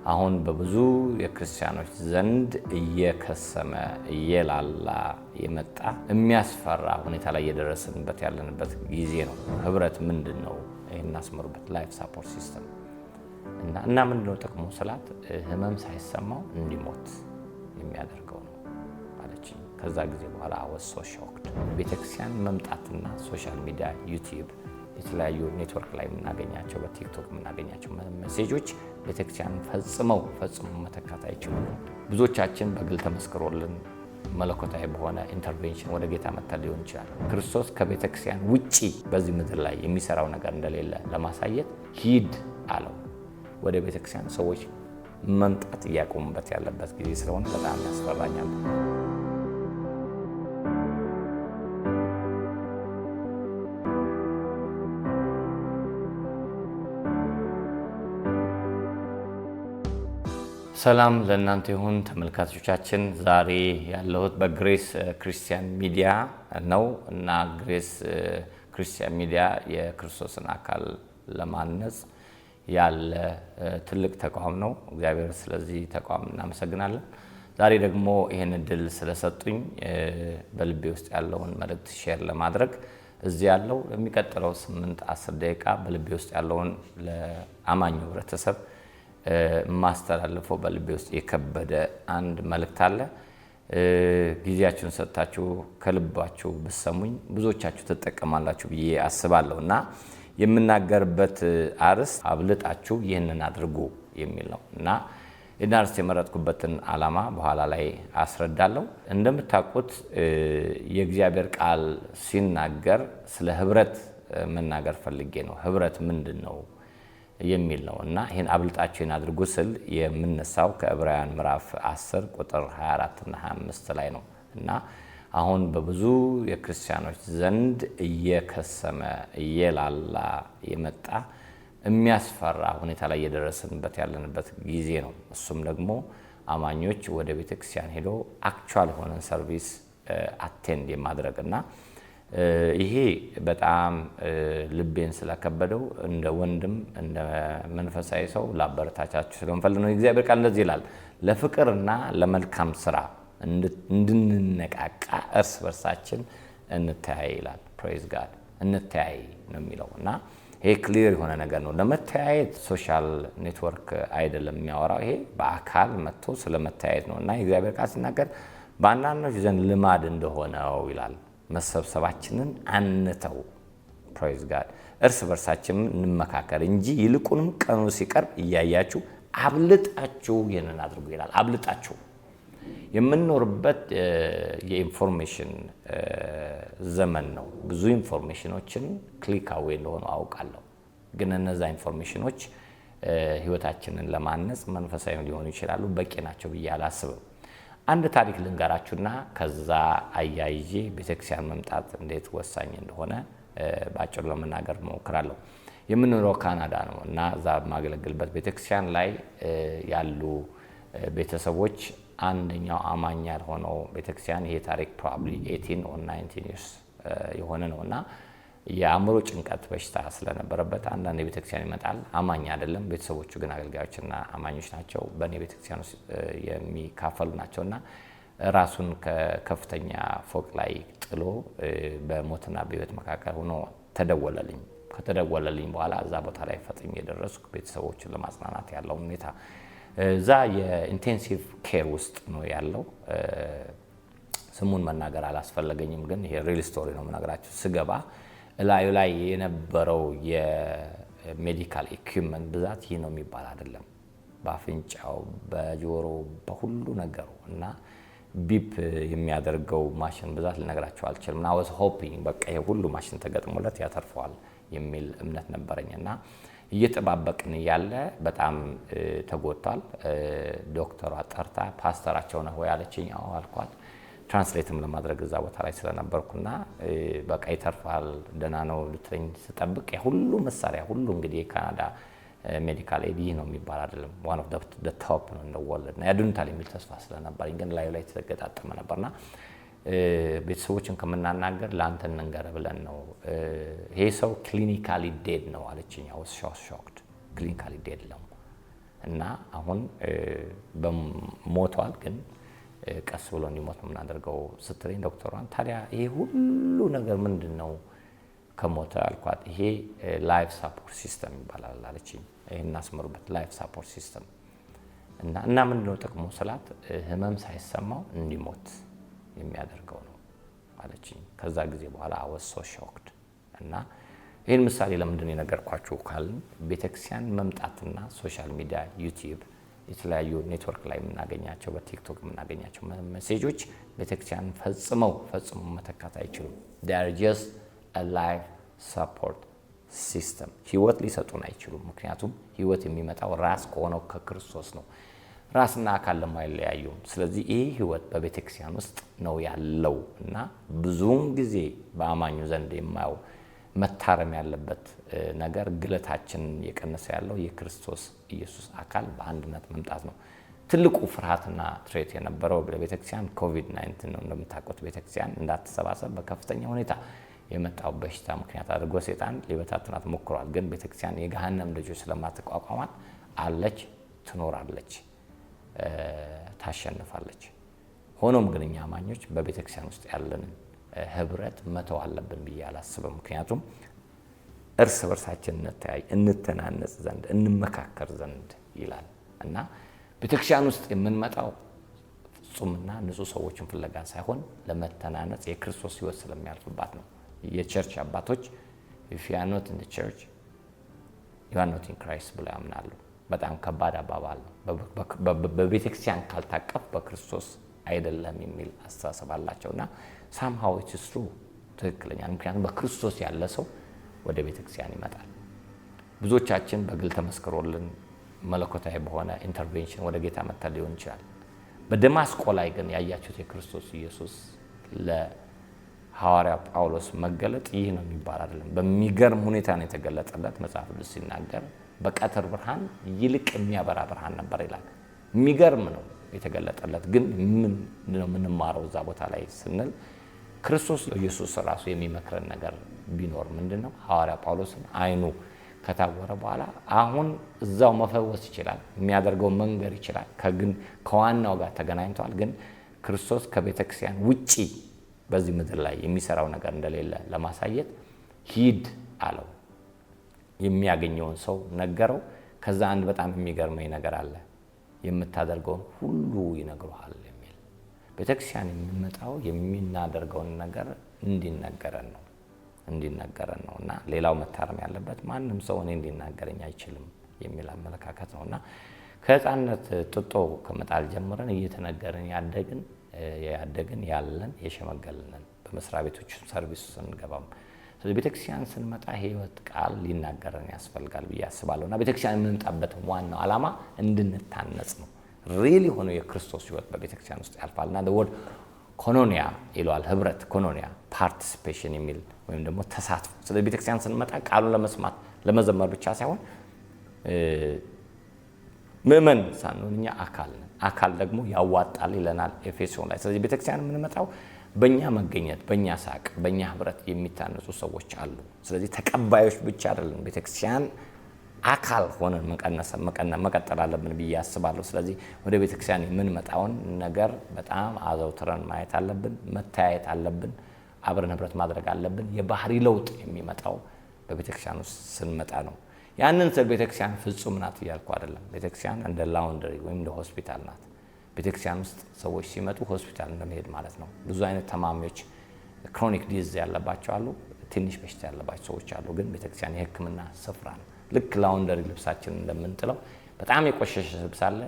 አሁን በብዙ የክርስቲያኖች ዘንድ እየከሰመ እየላላ የመጣ የሚያስፈራ ሁኔታ ላይ እየደረስንበት ያለንበት ጊዜ ነው። ህብረት ምንድን ነው? ይህን አስመሩበት። ላይፍ ሳፖርት ሲስተም እና ምንድን ነው ጥቅሙ ስላት ህመም ሳይሰማው እንዲሞት የሚያደርገው ነው አለች። ከዛ ጊዜ በኋላ አወሶ ሾክድ። ቤተክርስቲያን መምጣትና ሶሻል ሚዲያ፣ ዩቲዩብ፣ የተለያዩ ኔትወርክ ላይ የምናገኛቸው በቲክቶክ የምናገኛቸው ሜሴጆች ቤተክርስቲያን ፈጽመው መተካት አይችሉም። ብዙዎቻችን በግል ተመስክሮልን መለኮታዊ በሆነ ኢንተርቬንሽን ወደ ጌታ መጥተን ሊሆን ይችላል። ክርስቶስ ከቤተክርስቲያን ውጪ በዚህ ምድር ላይ የሚሰራው ነገር እንደሌለ ለማሳየት ሂድ አለው። ወደ ቤተክርስቲያን ሰዎች መምጣት እያቆሙበት ያለበት ጊዜ ስለሆነ በጣም ያስፈራኛል። ሰላም ለእናንተ ይሁን ተመልካቾቻችን። ዛሬ ያለሁት በግሬስ ክርስቲያን ሚዲያ ነው እና ግሬስ ክርስቲያን ሚዲያ የክርስቶስን አካል ለማነጽ ያለ ትልቅ ተቋም ነው። እግዚአብሔር ስለዚህ ተቋም እናመሰግናለን። ዛሬ ደግሞ ይህን እድል ስለሰጡኝ በልቤ ውስጥ ያለውን መልእክት ሼር ለማድረግ እዚህ ያለው የሚቀጥለው 8-10 ደቂቃ በልቤ ውስጥ ያለውን ለአማኙ ህብረተሰብ ማስተላለፈው በልቤ ውስጥ የከበደ አንድ መልእክት አለ። ጊዜያችሁን ሰጥታችሁ ከልባችሁ ብትሰሙኝ ብዙዎቻችሁ ትጠቀማላችሁ ብዬ አስባለሁ እና የምናገርበት አርዕስት አብልጣችሁ ይህንን አድርጉ የሚል ነው እና ይህን አርዕስት የመረጥኩበትን ዓላማ በኋላ ላይ አስረዳለሁ። እንደምታውቁት የእግዚአብሔር ቃል ሲናገር ስለ ህብረት መናገር ፈልጌ ነው። ህብረት ምንድን ነው የሚል ነው እና ይህን አብልጣችሁ ይህን አድርጉ ስል የምነሳው ከዕብራውያን ምዕራፍ 10 ቁጥር 24 እና 25 ላይ ነው እና አሁን በብዙ የክርስቲያኖች ዘንድ እየከሰመ እየላላ የመጣ የሚያስፈራ ሁኔታ ላይ እየደረስንበት ያለንበት ጊዜ ነው። እሱም ደግሞ አማኞች ወደ ቤተክርስቲያን ሄዶ አክቹዋል ሆነን ሰርቪስ አቴንድ የማድረግና ይሄ በጣም ልቤን ስለከበደው እንደ ወንድም እንደ መንፈሳዊ ሰው ላበረታቻችሁ ስለምፈልግ ነው። እግዚአብሔር ቃል እንደዚህ ይላል፣ ለፍቅርና ለመልካም ስራ እንድንነቃቃ እርስ በርሳችን እንተያይ ይላል። ፕሬዝ ጋድ። እንተያይ ነው የሚለው እና ይሄ ክሊር የሆነ ነገር ነው። ለመተያየት ሶሻል ኔትወርክ አይደለም የሚያወራው፣ ይሄ በአካል መጥቶ ስለመተያየት ነው እና የእግዚአብሔር ቃል ሲናገር በአንዳንዶች ዘንድ ልማድ እንደሆነው ይላል። መሰብሰባችንን አንተው። ፕሬዝ ጋድ። እርስ በርሳችን እንመካከር እንጂ ይልቁንም ቀኑ ሲቀርብ እያያችሁ አብልጣችሁ ይህንን አድርጉ ይላል። አብልጣችሁ የምንኖርበት የኢንፎርሜሽን ዘመን ነው። ብዙ ኢንፎርሜሽኖችን ክሊክ አዌይ እንደሆኑ አውቃለሁ። ግን እነዛ ኢንፎርሜሽኖች ህይወታችንን ለማነጽ መንፈሳዊ ሊሆኑ ይችላሉ፣ በቂ ናቸው ብዬ አላስብም። አንድ ታሪክ ልንገራችሁና ከዛ አያይዤ ቤተክርስቲያን መምጣት እንዴት ወሳኝ እንደሆነ ባጭሩ ለመናገር እሞክራለሁ። የምንኖረው ካናዳ ነው እና እዛ የማገለግልበት ቤተክርስቲያን ላይ ያሉ ቤተሰቦች አንደኛው አማኝ ያልሆነው ቤተክርስቲያን ይሄ ታሪክ ፕሮባብሊ 18 or 19 years የሆነ ነውና የአእምሮ ጭንቀት በሽታ ስለነበረበት አንዳንድ ቤተክርስቲያን ይመጣል። አማኝ አይደለም፣ ቤተሰቦቹ ግን አገልጋዮችና አማኞች ናቸው። በእኔ ቤተክርስቲያን ውስጥ የሚካፈሉ ናቸውና ራሱን ከከፍተኛ ፎቅ ላይ ጥሎ በሞትና በህይወት መካከል ሆኖ ተደወለልኝ። ከተደወለልኝ በኋላ እዛ ቦታ ላይ ፈጥኜ የደረስኩ ቤተሰቦችን ለማጽናናት ያለው ሁኔታ እዛ የኢንቴንሲቭ ኬር ውስጥ ነው ያለው። ስሙን መናገር አላስፈለገኝም፣ ግን ይሄ ሪል ስቶሪ ነው የምነግራችሁ። ስገባ ላዩ ላይ የነበረው የሜዲካል ኢኩዊፕመንት ብዛት ይህ ነው የሚባል አይደለም። በአፍንጫው፣ በጆሮ፣ በሁሉ ነገሩ እና ቢፕ የሚያደርገው ማሽን ብዛት ልነግራችሁ አልችልም። እና was hoping በቃ ይሄ ሁሉ ማሽን ተገጥሞለት ያተርፈዋል የሚል እምነት ነበረኝና እየተባበቅን ያለ በጣም ተጎድቷል። ዶክተሯ ጠርታ ፓስተራቸው ነው ወይ አለችኝ። አዎ አልኳት። ትራንስሌትም ለማድረግ እዛ ቦታ ላይ ስለነበርኩና በቃ ይተርፋል ደህና ነው ልትለኝ ስጠብቅ ሁሉ መሳሪያ ሁሉ እንግዲህ የካናዳ ሜዲካል ኤድ ነው የሚባል አይደለም፣ one of the top ነው እንደ ወርልድ እና ያድኑታል የሚል ተስፋ ስለነበረኝ ግን ላይ ተገጣጠመ ነበርና ቤተሰቦችን ከመናናገር ላንተ እንንገር ብለን ነው። ይሄ ሰው ክሊኒካሊ ዴድ ነው አለችኝ። I was shocked። ክሊኒካሊ ዴድ ነው እና አሁን በሞቷል ግን ቀስ ብሎ እንዲሞት ነው የምናደርገው ስትለኝ ዶክተሯን ታዲያ ይሄ ሁሉ ነገር ምንድነው ከሞተ አልኳት። ይሄ ላይፍ ሳፖርት ሲስተም ይባላል አለችኝ። ይሄን እናስመሩበት ላይፍ ሳፖርት ሲስተም እና ምንድነው ጥቅሙ ስላት ህመም ሳይሰማው እንዲሞት የሚያደርገው ነው አለችኝ። ከዛ ጊዜ በኋላ I was so shocked እና ይሄን ምሳሌ ለምንድን ነው የነገርኳችሁ ካልን ቤተክርስቲያን መምጣትና ሶሻል ሚዲያ ዩቲዩብ የተለያዩ ኔትወርክ ላይ የምናገኛቸው በቲክቶክ የምናገኛቸው ሜሴጆች ቤተክርስቲያን ፈጽመው መተካት አይችሉም። they are just a life support system ህይወት ሊሰጡን አይችሉም። ምክንያቱም ህይወት የሚመጣው ራስ ከሆነው ከክርስቶስ ነው። ራስና አካል ለማይለያዩም። ስለዚህ ይሄ ህይወት በቤተክርስቲያን ውስጥ ነው ያለው እና ብዙውን ጊዜ በአማኙ ዘንድ የማየው መታረም ያለበት ነገር ግለታችን የቀነሰ ያለው የክርስቶስ ኢየሱስ አካል በአንድነት መምጣት ነው። ትልቁ ፍርሃትና ትሬት የነበረው በቤተክርስቲያን ኮቪድ-19 ነው። እንደምታውቁት ቤተክርስቲያን እንዳትሰባሰብ በከፍተኛ ሁኔታ የመጣው በሽታ ምክንያት አድርጎ ሰይጣን ሊበታትናት ሞክሯል። ግን ቤተክርስቲያን የገሃነም ልጆች ስለማትቋቋማት አለች፣ ትኖራለች፣ ታሸንፋለች። ሆኖም ግን እኛ አማኞች በቤተክርስቲያን ውስጥ ያለንን ህብረት መተው አለብን ብዬ አላስብም። ምክንያቱም እርስ በርሳችን እንተናነጽ ዘንድ እንመካከር ዘንድ ይላል እና ቤተክርስቲያን ውስጥ የምንመጣው ፍጹምና ንጹህ ሰዎችን ፍለጋ ሳይሆን ለመተናነጽ የክርስቶስ ህይወት ስለሚያልፍባት ነው። የቸርች አባቶች if you are not in the church you are not in Christ ብለው ያምናሉ። በጣም ከባድ አባባል ነው። በቤተክርስቲያን ካልታቀፍ በክርስቶስ አይደለም የሚል አስተሳሰብ አላቸውና somehow it is true ትክክለኛ። ምክንያቱም በክርስቶስ ያለ ሰው ወደ ቤተክርስቲያን ይመጣል። ብዙዎቻችን በግል ተመስክሮልን መለኮታዊ በሆነ ኢንተርቬንሽን ወደ ጌታ መጥተን ሊሆን ይችላል። በደማስቆ ላይ ግን ያያችሁት የክርስቶስ ኢየሱስ ለሐዋርያ ጳውሎስ መገለጥ ይህ ነው የሚባል አይደለም። በሚገርም ሁኔታ ነው የተገለጠለት። መጽሐፍ ቅዱስ ሲናገር በቀትር ብርሃን ይልቅ የሚያበራ ብርሃን ነበር ይላል። የሚገርም ነው የተገለጠለት። ግን ምን ነው የምንማረው እዛ ቦታ ላይ ስንል ክርስቶስ ኢየሱስ ራሱ የሚመክረን ነገር ቢኖር ምንድነው? ሐዋርያ ጳውሎስን አይኑ ከታወረ በኋላ አሁን እዛው መፈወስ ይችላል፣ የሚያደርገው መንገር ይችላል። ከዋናው ጋር ተገናኝቷል። ግን ክርስቶስ ከቤተክርስቲያን ውጪ በዚህ ምድር ላይ የሚሰራው ነገር እንደሌለ ለማሳየት ሂድ አለው። የሚያገኘውን ሰው ነገረው። ከዛ አንድ በጣም የሚገርመኝ ነገር አለ። የምታደርገውን ሁሉ ይነግሩሃል የሚል። ቤተክርስቲያን የሚመጣው የሚናደርገውን ነገር እንዲነገረን ነውና ሌላው መታረም ያለበት ማንም ሰው እኔ እንዲናገረኝ አይችልም የሚል አመለካከት ነውና ከህፃንነት ጥጦ ከመጣል ጀምረን እየተነገረን ያደግን ያለን የሸመገልን በመስሪያ ቤቶች ሰርቪስ ስንገባም ስለዚህ ቤተክርስቲያን ስንመጣ ህይወት ቃል ሊናገረን ያስፈልጋል ብዬ አስባለሁና ቤተክርስቲያን የምንመጣበት ዋናው ዓላማ እንድንታነጽ ነው። ሪሊ ሆኖ የክርስቶስ ህይወት በቤተክርስቲያን ውስጥ ያልፋልና the word ኮኖኒያ ይሏል። ህብረት ኮኖኒያ ፓርቲሲፔሽን የሚል ወይም ደግሞ ተሳትፎ። ስለዚህ ቤተክርስቲያን ስንመጣ ቃሉን ለመስማት ለመዘመር ብቻ ሳይሆን ምእመን ሳንሆን እኛ አካል ደግሞ ያዋጣል ይለናል ኤፌሶን ላይ። ስለዚህ ቤተክርስቲያን የምንመጣው በእኛ መገኘት፣ በእኛ ሳቅ፣ በእኛ ህብረት የሚታነጹ ሰዎች አሉ። ስለዚህ ተቀባዮች ብቻ አይደለም። ቤተክርስቲያን አካል ሆነን መቀጠል አለብን ብዬ አስባለሁ። ስለዚህ ወደ ቤተክርስቲያን የምንመጣውን ነገር በጣም አዘውትረን ማየት አለብን፣ መተያየት አለብን፣ አብረን ህብረት ማድረግ አለብን። የባህሪ ለውጥ የሚመጣው በቤተክርስቲያን ውስጥ ስንመጣ ነው። ያንን ቤተክርስቲያን ፍጹም ናት እያልኩ አይደለም። ቤተክርስቲያን እንደ ላውንደሪ ወይም እንደ ሆስፒታል ናት። ቤተክርስቲያን ውስጥ ሰዎች ሲመጡ ሆስፒታል እንደመሄድ ማለት ነው። ብዙ አይነት ተማሚዎች ክሮኒክ ዲዝ ያለባቸው አሉ፣ ትንሽ በሽታ ያለባቸው ሰዎች አሉ። ግን ቤተክርስቲያን የህክምና ስፍራ ነው። ልክ ላውንደሪ ልብሳችን እንደምንጥለው በጣም የቆሸሸ ልብስ አለ፣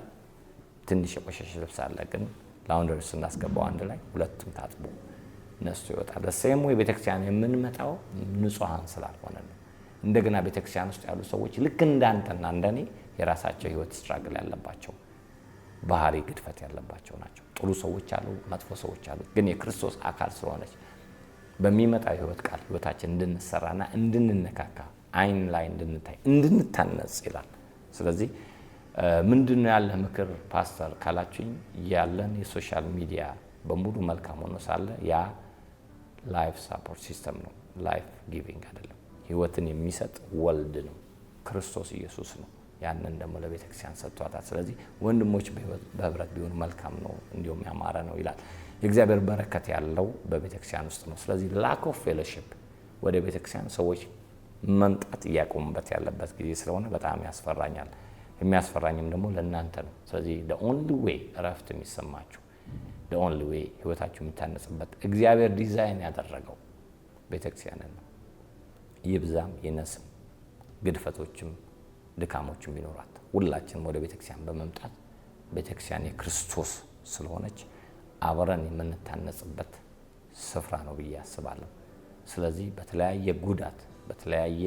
ትንሽ የቆሸሸ ልብስ አለ። ግን ላውንደሪ ስናስገባው አንድ ላይ ሁለቱም ታጥቦ ነስቶ ይወጣል። ደሴም ወይ ቤተክርስቲያን የምንመጣው ንጹሃን ስላልሆነ ነው። እንደገና ቤተክርስቲያን ውስጥ ያሉ ሰዎች ልክ እንዳንተና እንደኔ የራሳቸው ህይወት ስትራግል ያለባቸው ባህሪ ግድፈት ያለባቸው ናቸው። ጥሩ ሰዎች አሉ፣ መጥፎ ሰዎች አሉ። ግን የክርስቶስ አካል ስለሆነች በሚመጣው ህይወት ቃል ህይወታችን እንድንሰራና እንድንነካካ አይን ላይ እንድንታይ እንድንታነጽ ይላል። ስለዚህ ምንድነው ያለ ምክር ፓስተር ካላችሁኝ ያለን የሶሻል ሚዲያ በሙሉ መልካም ሆኖ ሳለ ያ ላይፍ ሳፖርት ሲስተም ነው፣ ላይፍ ጊቪንግ አይደለም። ህይወትን የሚሰጥ ወልድ ነው፣ ክርስቶስ ኢየሱስ ነው። ያንን ደግሞ ለቤተክርስቲያን ሰጥቷታል። ስለዚህ ወንድሞች በህብረት ቢሆኑ መልካም ነው እንዲሁም ያማረ ነው ይላል። የእግዚአብሔር በረከት ያለው በቤተክርስቲያን ውስጥ ነው። ስለዚህ ላክ ኦፍ ፌሎሺፕ ወደ ቤተክርስቲያን ሰዎች መምጣት እያቆሙበት ያለበት ጊዜ ስለሆነ በጣም ያስፈራኛል። የሚያስፈራኝም ደግሞ ለእናንተ ነው። ስለዚህ the only way እረፍት የሚሰማችሁ the only way ህይወታችሁ የምታነጽበት እግዚአብሔር ዲዛይን ያደረገው ቤተክርስቲያንን ነው። ይብዛም ይነስም ግድፈቶችም ድካሞችም ቢኖራት ሁላችንም ወደ ቤተክርስቲያን በመምጣት ቤተክርስቲያን የክርስቶስ ስለሆነች አብረን የምንታነጽበት ስፍራ ነው ብዬ አስባለሁ። ስለዚህ በተለያየ ጉዳት፣ በተለያየ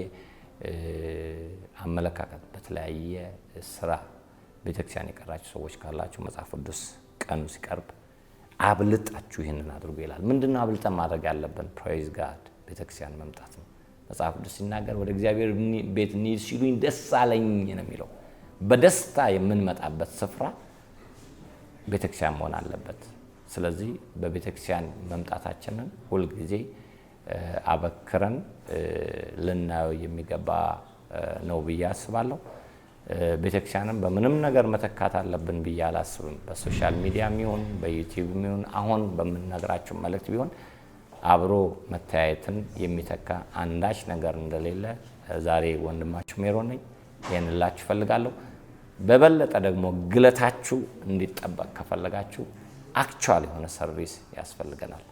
አመለካከት፣ በተለያየ ስራ ቤተክርስቲያን የቀራችሁ ሰዎች ካላችሁ መጽሐፍ ቅዱስ ቀኑ ሲቀርብ አብልጣችሁ ይህንን አድርጉ ይላል። ምንድነው አብልጠን ማድረግ ያለብን? ፕሬዝ ጋድ ቤተክርስቲያን መምጣት ነው። መጽሐፍ ቅዱስ ሲናገር ወደ እግዚአብሔር ቤት እንሂድ ሲሉኝ ደስ አለኝ ነው የሚለው። በደስታ የምንመጣበት ስፍራ ቤተክርስቲያን መሆን አለበት። ስለዚህ በቤተክርስቲያን መምጣታችንን ሁልጊዜ አበክረን ልናየው የሚገባ ነው ብዬ አስባለሁ። ቤተክርስቲያንን በምንም ነገር መተካት አለብን ብዬ አላስብም። በሶሻል ሚዲያም ይሁን በዩቲዩብም ይሁን አሁን በምንነግራችሁ መልእክት ቢሆን አብሮ መተያየትን የሚተካ አንዳች ነገር እንደሌለ ዛሬ ወንድማችሁ ሜሮን ነኝ ይሄን ልላችሁ ፈልጋለሁ። በበለጠ ደግሞ ግለታችሁ እንዲጠበቅ ከፈለጋችሁ አክቹዋሊ የሆነ ሰርቪስ ያስፈልገናል።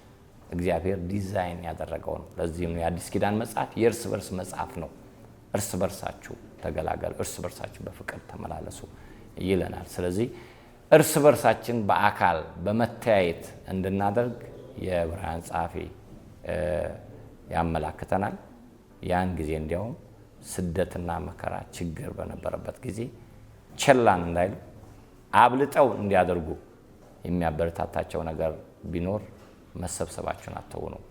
እግዚአብሔር ዲዛይን ያደረገው ነው። ለዚህም ነው የአዲስ ኪዳን መጽሐፍ የእርስ በርስ መጽሐፍ ነው። እርስ በርሳችሁ ተገላገሉ፣ እርስ በርሳችሁ በፍቅር ተመላለሱ ይለናል። ስለዚህ እርስ በርሳችን በአካል በመተያየት እንድናደርግ የዕብራውያን ጸሐፊ ያመላክተናል። ያን ጊዜ እንዲያውም ስደትና መከራ ችግር በነበረበት ጊዜ ቸላን እንዳይሉ አብልጠው እንዲያደርጉ የሚያበረታታቸው ነገር ቢኖር መሰብሰባችሁን አትተው ነው።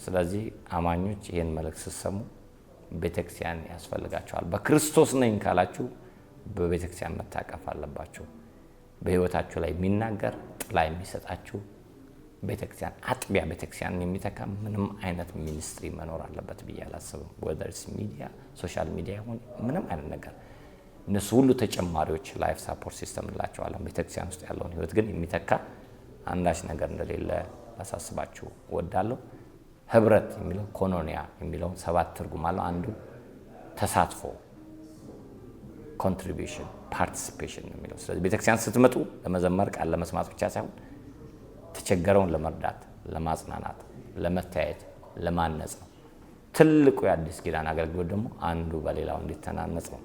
ስለዚህ አማኞች ይህን መልእክት ስትሰሙ ቤተክርስቲያን ያስፈልጋችኋል። በክርስቶስ ነኝ ካላችሁ በቤተክርስቲያን መታቀፍ አለባችሁ። በህይወታችሁ ላይ የሚናገር ጥላ የሚሰጣችሁ ቤተክርስቲያን አጥቢያ ቤተክርስቲያን የሚተካ ምንም አይነት ሚኒስትሪ መኖር አለበት ብዬ አላስብም። ወደርስ ሚዲያ ሶሻል ሚዲያ ይሁን ምንም አይነት ነገር እነሱ ሁሉ ተጨማሪዎች ላይፍ ሳፖርት ሲስተም እንላቸዋለን። ቤተክርስቲያን ውስጥ ያለውን ህይወት ግን የሚተካ አንዳች ነገር እንደሌለ አሳስባችሁ እወዳለሁ። ህብረት የሚለው ኮኖኒያ የሚለው 7 ትርጉም አለው። አንዱ ተሳትፎ ኮንትሪቢዩሽን ፓርቲሲፔሽን የሚለው። ስለዚህ ቤተክርስቲያን ስትመጡ ለመዘመር ቃል ለመስማት ብቻ ሳይሆን ተቸገረውን ለመርዳት፣ ለማጽናናት፣ ለመታየት፣ ለማነጽ ነው። ትልቁ የአዲስ ኪዳን አገልግሎት ደግሞ አንዱ በሌላው እንዲተናነጽ ነው።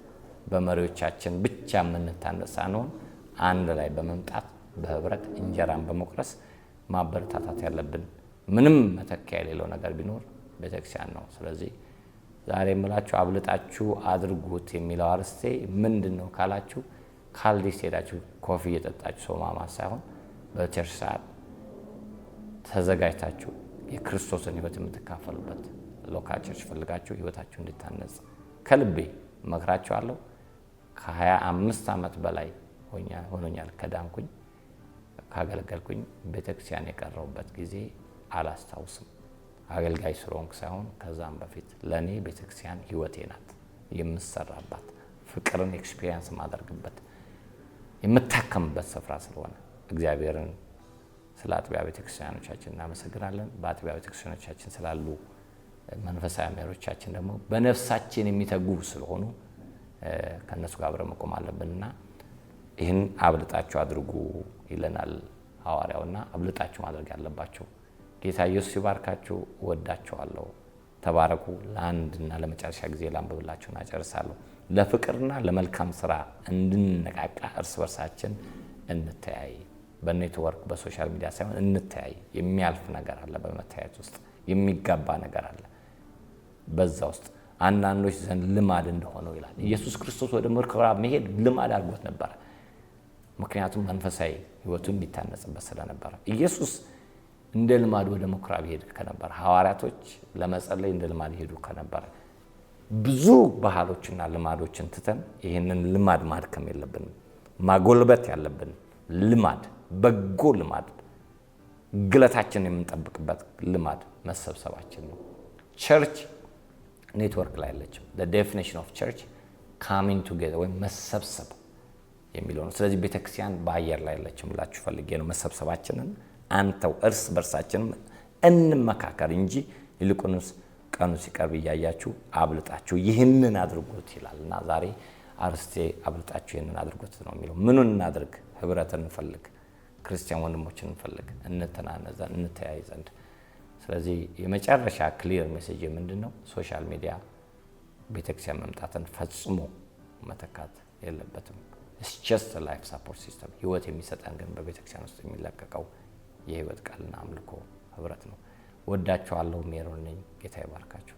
በመሪዎቻችን ብቻ የምንታነጽ ሳንሆን አንድ ላይ በመምጣት በህብረት እንጀራን በመቁረስ ማበረታታት ያለብን ምንም መተኪያ የሌለው ነገር ቢኖር ቤተክርስቲያን ነው። ስለዚህ ዛሬ የምላችሁ አብልጣችሁ አድርጉት የሚለው አርስቴ ምንድነው ካላችሁ ካልዲስ ሄዳችሁ ኮፊ እየጠጣችሁ ሰው ማማት ሳይሆን በቸርች ሰዓት ተዘጋጅታችሁ የክርስቶስን ህይወት የምትካፈሉበት ሎካል ቸርች ፈልጋችሁ ህይወታችሁ እንድታነጽ ከልቤ መክራችኋለሁ። ከ25 ዓመት በላይ ሆኖኛል ከዳንኩኝ ካገለገልኩኝ። ቤተክርስቲያን የቀረውበት ጊዜ አላስታውስም። አገልጋይ ስለሆንኩ ሳይሆን ከዛም በፊት ለኔ ቤተክርስቲያን ህይወቴ ናት፣ የምሰራባት ፍቅርን ኤክስፒሪየንስ ማድረግበት የምታከምበት ስፍራ ስለሆነ እግዚአብሔርን ስለ አጥቢያ ቤተክርስቲያኖቻችን እናመሰግናለን። በአጥቢያ ቤተክርስቲያኖቻችን ስላሉ መንፈሳዊ መሪዎቻችን ደግሞ በነፍሳችን የሚተጉ ስለሆኑ ከነሱ ጋር አብረን መቆም አለብንና ይህን አብልጣችሁ አድርጉ ይለናል ሐዋርያውና አብልጣችሁ ማድረግ ያለባችሁ። ጌታ ኢየሱስ ይባርካችሁ። ወዳችኋለሁ። ተባረኩ። ለአንድና ለመጨረሻ ጊዜ ላንብብላችሁና ጨርሳለሁ። ለፍቅርና ለመልካም ስራ እንድንነቃቃ እርስ በርሳችን እንተያይ። በኔትወርክ በሶሻል ሚዲያ ሳይሆን እንተያይ። የሚያልፍ ነገር አለ፣ በመተያየት ውስጥ የሚጋባ ነገር አለ። በዛ ውስጥ አንዳንዶች ዘንድ ልማድ እንደሆነው ይላል። ኢየሱስ ክርስቶስ ወደ ምኩራብ መሄድ ልማድ አድርጎት ነበር። ምክንያቱም መንፈሳዊ ህይወቱን የሚታነጽበት ስለነበረ ኢየሱስ እንደ ልማድ ወደ ምኩራብ ይሄድ ከነበረ፣ ሐዋርያቶች ለመጸለይ እንደ ልማድ ይሄዱ ከነበረ፣ ብዙ ባህሎችና ልማዶችን ትተን ይሄንን ልማድ ማድከም የለብንም። ማጎልበት ያለብን ልማድ፣ በጎ ልማድ፣ ግለታችንን የምንጠብቅበት ልማድ መሰብሰባችን ነው። ቸርች ኔትወርክ ላይ ያለችው the definition of church coming together ወይ መሰብሰብ የሚለው ነው። ስለዚህ ቤተክርስቲያን በአየር ላይ ያለችም ብላችሁ ፈልጌ ነው። መሰብሰባችንን አንተው እርስ በርሳችን እንመካከር እንጂ ይልቁንስ ቀኑ ሲቀርብ እያያችሁ አብልጣችሁ ይህንን አድርጉት ይላልና ዛሬ አርስቴ አብልጣችሁ ይህንን አድርጉት ነው የሚለው። ምኑን እናድርግ? ህብረትን እንፈልግ፣ ክርስቲያን ወንድሞችን እንፈልግ፣ እንተናነዘ እንተያይ ዘንድ። ስለዚህ የመጨረሻ ክሊር ሜሴጅ ምንድነው? ሶሻል ሚዲያ ቤተክርስቲያን መምጣትን ፈጽሞ መተካት የለበትም። it's just a life support system። ህይወት የሚሰጠን ግን በቤተክርስቲያን ውስጥ የሚለቀቀው የህይወት ቃልና አምልኮ ህብረት ነው። ወዳችኋለሁ። ሜሮን ነኝ። ጌታ ይባርካችሁ።